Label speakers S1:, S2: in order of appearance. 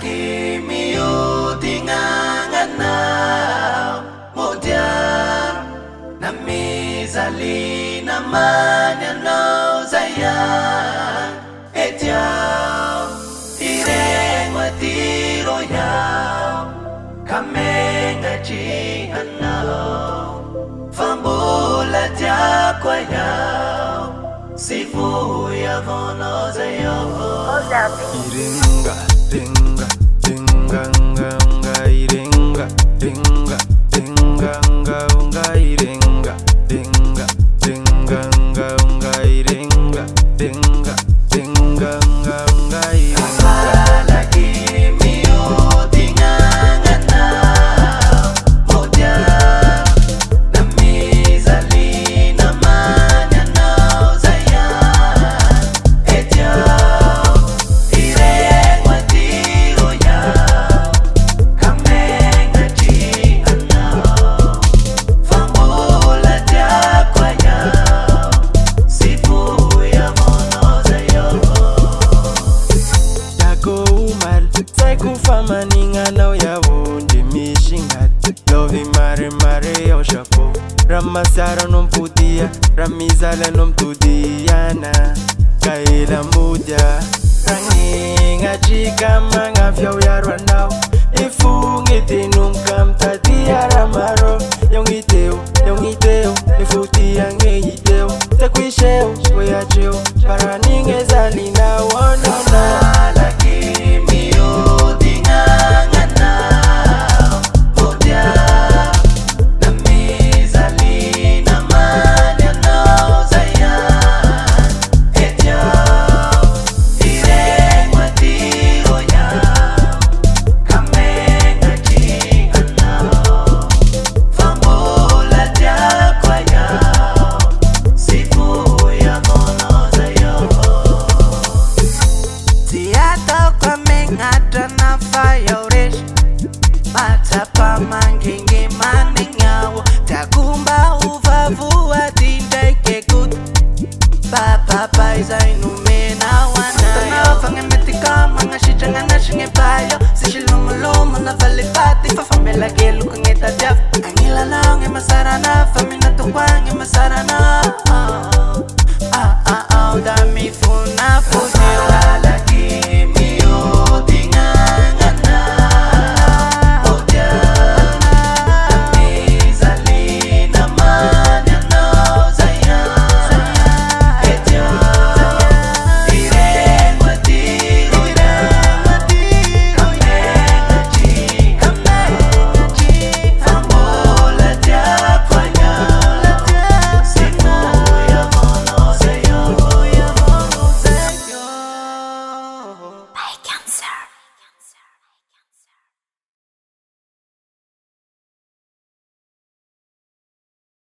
S1: kimi utinganganao moja na mizali na manya no zayan etiao irengwa tiro yao kamenga jihanao fambula jakwa yao sifu ya vono zayo
S2: irenga renga renga nga irenga renga renga nga irenga renga renga nga irenga renga renga nga irenga
S1: kimi utinganganao moja na mizali na manya no zayan etiao irengwa tiro yao kamenga jihanao fambula jakwa yao sifu ya mono zayo
S2: Yako umar Seku fama ningana ya wonde mishingat Lovi mare mare yo shapo Ramasara nom pudia Ramizala nom tudiana Kaila muda Ranginga chika manga fyau ya rwanao Ifungiti nunca mtadia ramaro Yongiteo Ifutia ngeyiteo Tekwisheo Weyacheo Para ningezali na wonona
S1: kimi utinganganao moja na mizali na manya no zayan etiao irengwa tiro yao kamenga jihanao fambula jakwa yao sifu ya mono zayo Tiata kwa mengata na fayoresh Matapa mangingi maningawo Takumba uvavu atindai kekut Papa paisa inumena wana Tanafange metika mga shichanga na shinge payo Sishilumulomo na valipati Fafambela gelu kungeta jaf Angila na nge masarana Famina tukwa nge masarana